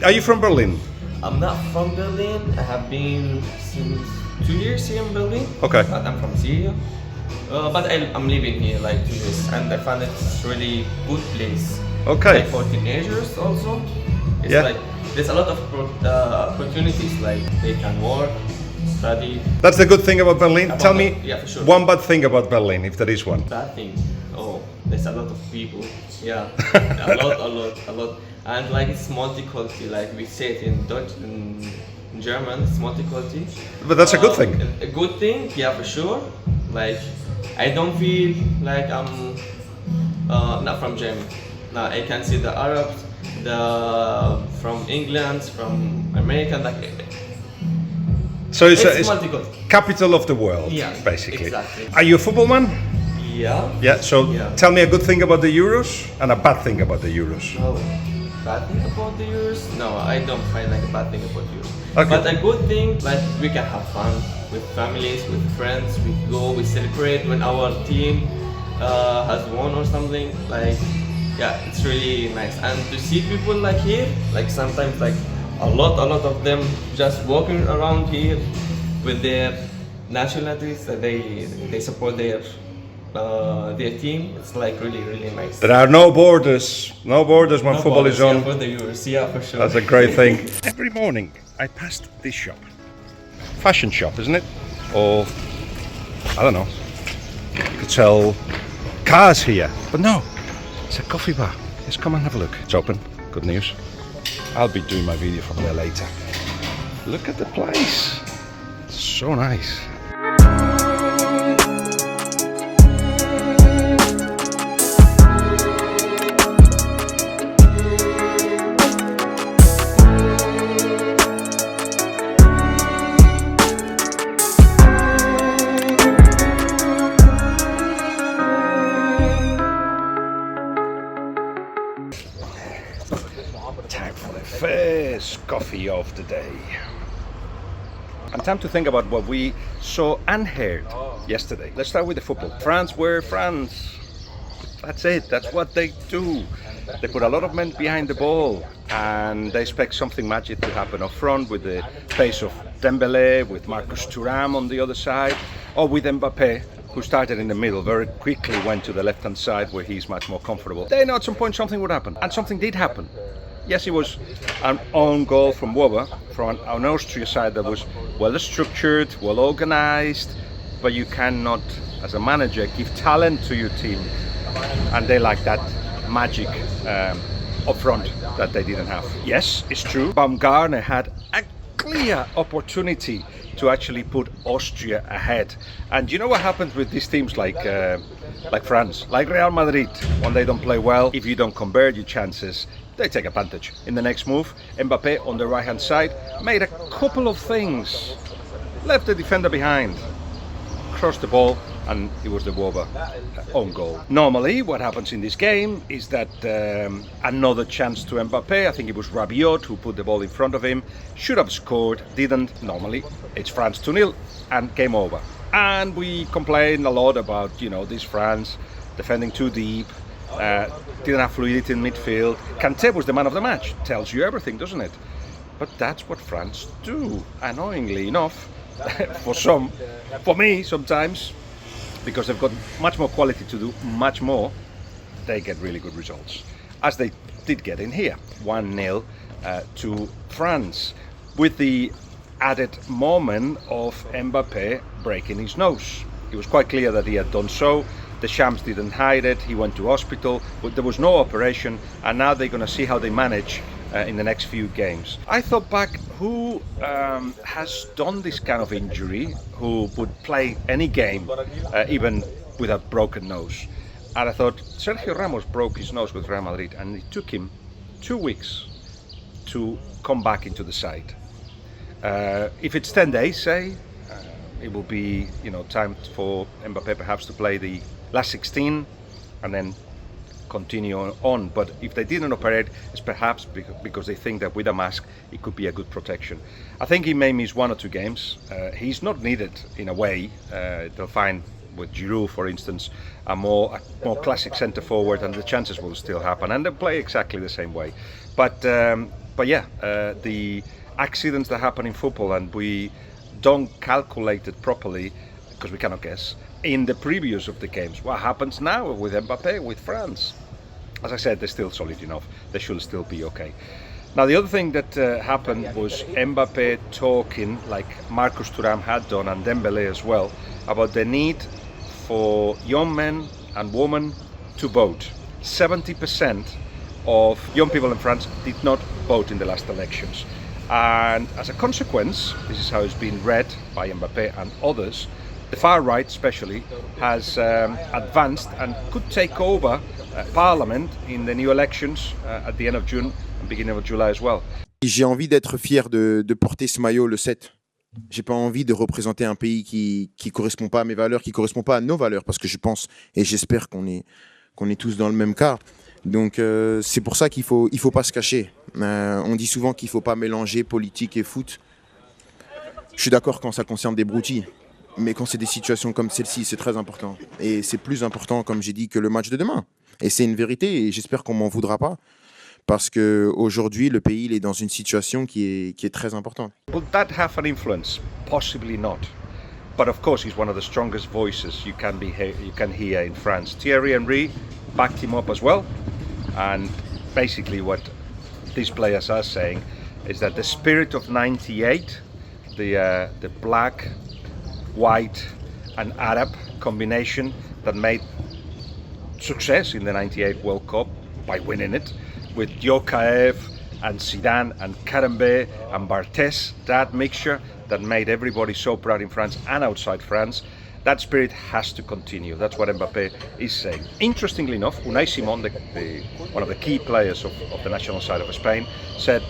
Are you from Berlin? I'm not from Berlin. I have been since 2 years here in Berlin. Okay. But I'm from Syria. But I'm living here like 2 years, and I find it's really good place. Okay. Like for teenagers also. It's Yeah. like there's a lot of opportunities. Like they can work, study. That's the good thing about Berlin. Tell me Yeah, for sure. one bad thing about Berlin, if there is one. Bad thing. Oh, there's a lot of people. Yeah, a lot. And like it's multicultural. Like we say it in Dutch, in German, it's multicultural. But that's a good thing. A good thing, yeah, for sure. Like I don't feel like I'm not from Germany. No, I can see the Arabs, the from England, from America. Like So it's multicultural. capital of the world, Yeah, basically. exactly. Are you a football man? Yeah. Yeah, so Yeah. tell me a good thing about the Euros and a bad thing about the Euros. No, bad thing about the Euros? No, I don't find like a bad thing about Euros. Okay. But a good thing, like we can have fun with families, with friends. We go, we celebrate when our team has won or something. Like, yeah, it's really nice. And to see people like here, like sometimes like a lot of them just walking around here with their nationalities that they support their team. It's like really nice. There are no borders when No football is borders, on. yeah, for the Euros, yeah, for sure. That's a great thing. Every morning I passed this shop. Fashion shop, isn't it? Or, I don't know. You could sell cars here. But no, it's a coffee bar. Let's come and have a look. It's open. Good news. I'll be doing my video from there later. Look at the place. It's so nice. Time for the first coffee of the day. And time to think about what we saw and heard yesterday. Let's start with the football. France were France. That's it. That's what they do. They put a lot of men behind the ball and they expect something magic to happen up front with the pace of Dembélé, with Marcus Thuram on the other side, or with Mbappé, who started in the middle, very quickly went to the left-hand side where he's much more comfortable. They know at some point something would happen, and something did happen. Yes, it was an own goal from Woba, from an Austria side that was well structured, well organized, but you cannot, as a manager, give talent to your team, and they like that magic up front that they didn't have. Yes, it's true, Baumgartner had a clear opportunity to actually put Austria ahead. And you know what happens with these teams like France, like Real Madrid, when they don't play well, if you don't convert your chances, they take advantage. In the next move, Mbappé on the right hand side made a couple of things, left the defender behind, crossed the ball, and it was the Woba own goal. Normally what happens in this game is that another chance to Mbappé, I think it was Rabiot who put the ball in front of him, should have scored, didn't. Normally it's France 2-0 and game over. And we complain a lot about, you know, this France defending too deep, didn't have fluidity in midfield. Kanté was the man of the match. Tells you everything, doesn't it? But that's what France do, annoyingly enough. For me sometimes, because they've got much more quality to do much more, they get really good results, as they did get in here. 1-0 to France, with the added moment of Mbappé breaking his nose. It was quite clear that he had done so. The Shams didn't hide it. He went to hospital, but there was no operation, and now they're going to see how they manage in the next few games. I thought back, who has done this kind of injury, who would play any game, even with a broken nose? And I thought, Sergio Ramos broke his nose with Real Madrid, and it took him 2 weeks to come back into the side. If it's 10 days, say, it will be, you know, time for Mbappé perhaps to play the last 16 and then continue on. But if they didn't operate, it's perhaps because they think that with a mask it could be a good protection. I think he may miss 1 or 2 games. He's not needed in a way. They'll find with Giroud, for instance, a more classic centre forward, and the chances will still happen, and they'll play exactly the same way. But But yeah, the accidents that happen in football, and we don't calculate it properly because we cannot guess in the previews of the games. What happens now with Mbappé, with France? As I said, they're still solid enough. They should still be okay. Now, the other thing that happened was Mbappé talking, like Marcus Thuram had done, and Dembélé as well, about the need for young men and women to vote. 70% of young people in France did not vote in the last elections. And as a consequence, this is how it's been read by Mbappé and others, the far right especially has advanced and could take over parliament in the new elections at the end of June and beginning of July as well. J'ai envie d'être fier de porter ce maillot le 7. J'ai pas envie de représenter un pays qui correspond pas à mes valeurs, qui correspond pas à nos valeurs, parce que je pense et j'espère qu'on est tous dans le même cas. Donc c'est pour ça qu'il faut pas se cacher. On dit souvent qu'il faut pas mélanger politique et foot. Je suis d'accord quand ça concerne des broutilles, mais quand c'est des situations comme celle-ci, c'est très important. Et c'est plus important, comme j'ai dit, que le match de demain. Et c'est une vérité, et j'espère qu'on m'en voudra pas. Parce qu'aujourd'hui, le pays il est dans une situation qui est très importante. Will that have an influence? Possibly not. But of course, he's one of the strongest voices you can hear in France. Thierry Henry backed him up as well. And basically what these players are saying is that the spirit of '98, the black, white and Arab combination that made success in the '98 World Cup by winning it, with Djokaev and Zidane and Karembeu and Barthez, that mixture that made everybody so proud in France and outside France, that spirit has to continue. That's what Mbappé is saying. Interestingly enough, Unai Simon, one of the key players of the national side of Spain, said,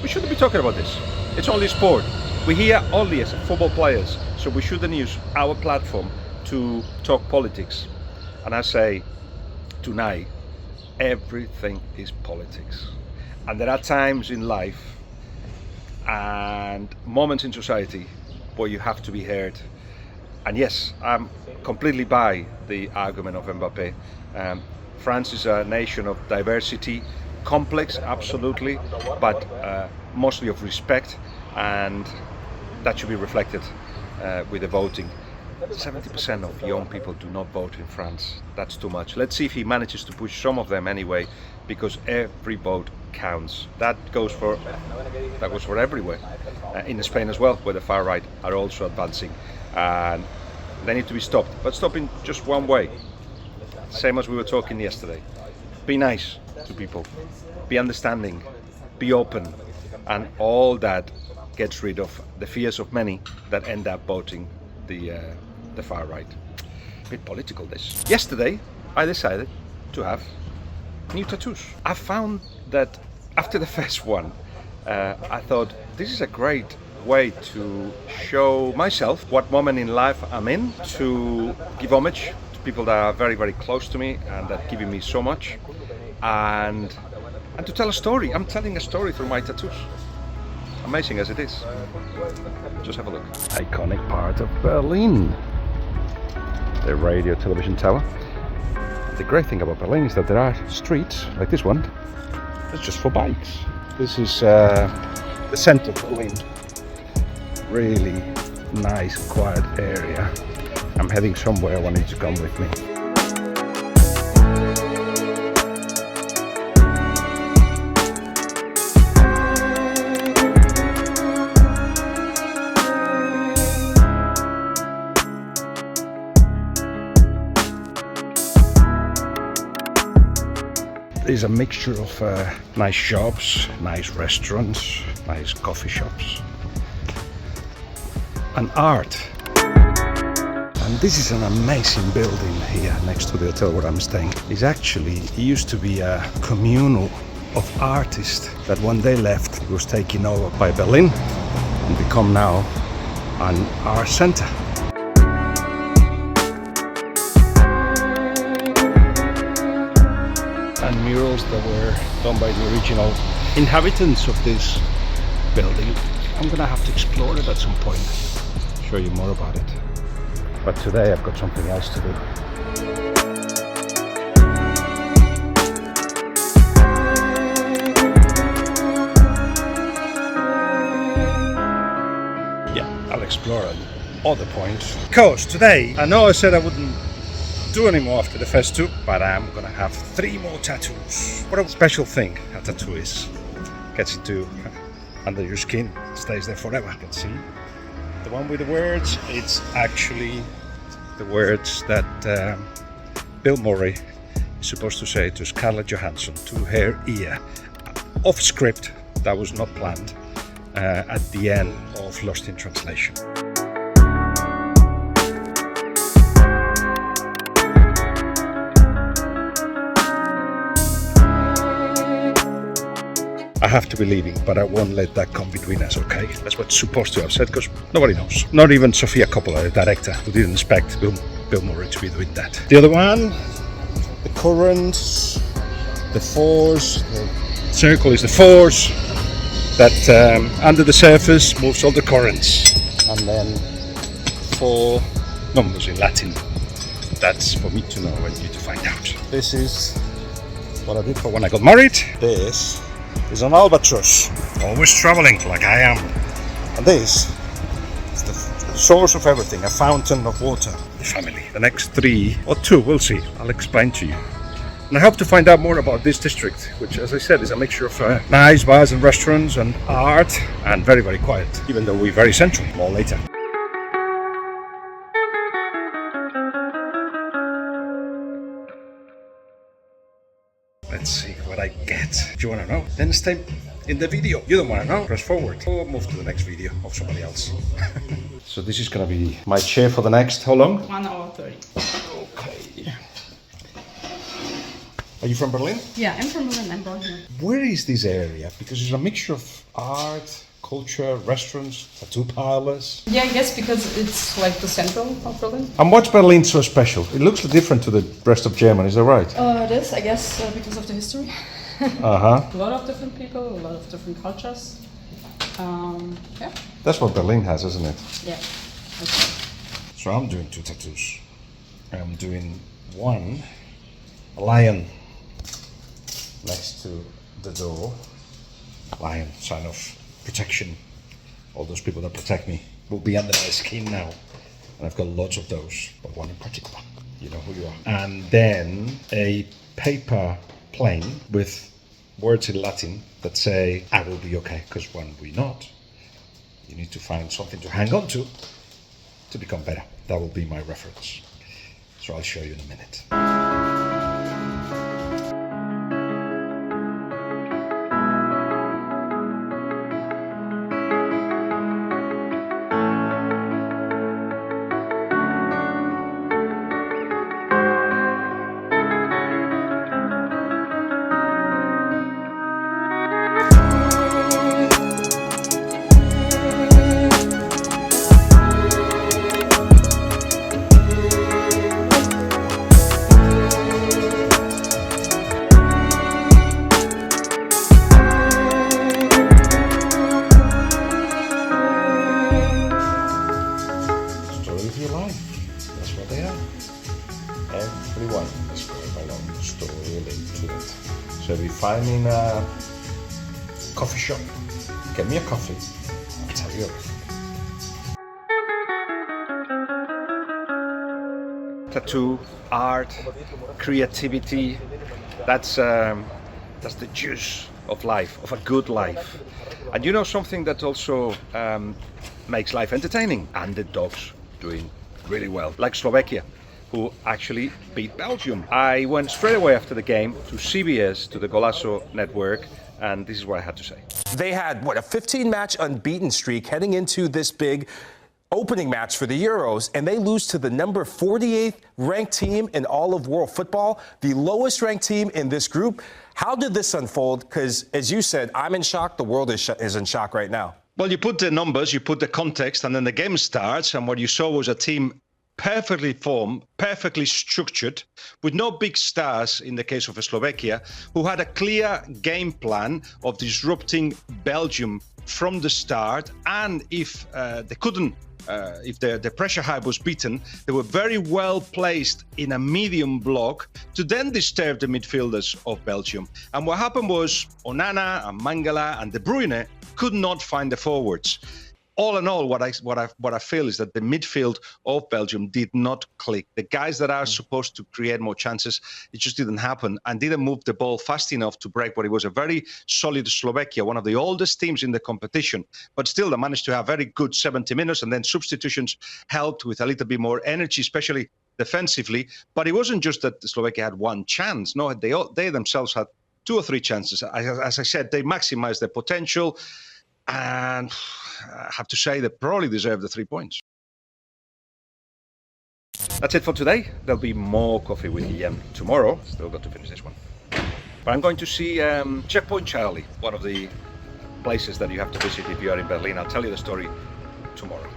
we shouldn't be talking about this. It's only sport. We're here only as football players, so we shouldn't use our platform to talk politics. And I say, tonight, everything is politics. And there are times in life and moments in society where you have to be heard. And yes, I'm completely by the argument of Mbappé. France is a nation of diversity, complex, absolutely, but mostly of respect, and that should be reflected with the voting. 70% of young people do not vote in France. That's too much. Let's see if he manages to push some of them anyway, because every vote counts. That goes for everywhere. In Spain as well, where the far right are also advancing, and they need to be stopped. But stop in just one way. Same as we were talking yesterday. Be nice to people. Be understanding. Be open, and all that gets rid of the fears of many that end up voting the far right. A bit political this. Yesterday I decided to have new tattoos. I found that after the first one I thought this is a great way to show myself what moment in life I'm in, to give homage to people that are very, very close to me and that giving me so much, and to tell a story. I'm telling a story through my tattoos. Amazing as it is. Just have a look. Iconic part of Berlin. The radio television tower. The great thing about Berlin is that there are streets like this one. It's just for bikes. This is the center of Berlin. Really nice, quiet area. I'm heading somewhere. I want you to come with me. There's a mixture of nice shops, nice restaurants, nice coffee shops, and art. And this is an amazing building here next to the hotel where I'm staying. It used to be a communal of artists that when they left, it was taken over by Berlin and become now an art center. And murals that were done by the original inhabitants of this building. I'm gonna have to explore it at some point, show you more about it. But today I've got something else to do. explore other points. Because today, I know I said I wouldn't do any more after the first two, but I'm gonna have 3 more tattoos. What a special thing a tattoo is. Gets into under your skin, stays there forever. You can see the one with the words. It's actually the words that Bill Murray is supposed to say to Scarlett Johansson to her ear, off script. That was not planned. At the end of Lost in Translation. I have to be leaving, but I won't let that come between us, okay? That's what's supposed to have said, because nobody knows. Not even Sofia Coppola, the director, who didn't expect Bill Murray to be doing that. The other one, the currents, the force, the circle is the force that under the surface moves all the currents. And then 4 numbers in Latin. That's for me to know and you to find out. This is what I did for when I got married. This is an albatross, always traveling like I am. And this is the source of everything, a fountain of water. The family. The next 3 or 2, we'll see. I'll explain to you. And I hope to find out more about this district, which, as I said, is a mixture of nice bars and restaurants and art, and very, very quiet, even though we're very central. More later. Let's see what I get. Do you want to know? Then stay in the video. You don't want to know? Press forward or move to the next video of somebody else. So this is going to be my chair for the next, how long? 1 hour 30. Okay. Are you from Berlin? Yeah, I'm from Berlin. I'm born here. Where is this area? Because it's a mixture of art, culture, restaurants, tattoo parlors. Yeah, I guess because it's like the central of Berlin. And what's Berlin so special? It looks different to the rest of Germany, is that right? It is, I guess, because of the history. Uh-huh. A lot of different people, a lot of different cultures. Yeah. That's what Berlin has, isn't it? Yeah. Okay. So I'm doing 2 tattoos. I'm doing one, a lion next to the door. Lion, sign of protection. All those people that protect me will be under my skin now. And I've got lots of those, but one in particular. You know who you are. And then a paper plane with words in Latin that say, I will be okay, because when we're not, you need to find something to hang on to become better. That will be my reference. So I'll show you in a minute. Everyone is going along the story linked to it. So if you find me in a coffee shop, get me a coffee, I'll tell you everything. Tattoo, art, creativity, that's the juice of life, of a good life. And you know something that also makes life entertaining? Underdogs doing really well, like Slovakia, who actually beat Belgium. I went straight away after the game to CBS, to the Golazo network, and this is what I had to say. They had, what, a 15-match unbeaten streak heading into this big opening match for the Euros, and they lose to the number 48th ranked team in all of world football, the lowest ranked team in this group. How did this unfold? Because, as you said, I'm in shock. The world is in shock right now. Well, you put the numbers, you put the context, and then the game starts, and what you saw was a team perfectly formed, perfectly structured, with no big stars in the case of Slovakia, who had a clear game plan of disrupting Belgium from the start. And if they couldn't, if the pressure high was beaten, they were very well placed in a medium block to then disturb the midfielders of Belgium. And what happened was Onana and Mangala and De Bruyne could not find the forwards. all in all, what I feel is that the midfield of Belgium did not click. The guys that are supposed to create more chances, it just didn't happen, and didn't move the ball fast enough to break what it was a very solid Slovakia, one of the oldest teams in the competition. But still, they managed to have very good 70 minutes, and then substitutions helped with a little bit more energy, especially defensively. But it wasn't just that Slovakia had one chance. No, they themselves had 2 or 3 chances. As I said, they maximized their potential, and I have to say they probably deserve the 3 points. That's it for today. There'll be more coffee with Guillem tomorrow. Still got to finish this one. But I'm going to see Checkpoint Charlie, one of the places that you have to visit if you are in Berlin. I'll tell you the story tomorrow.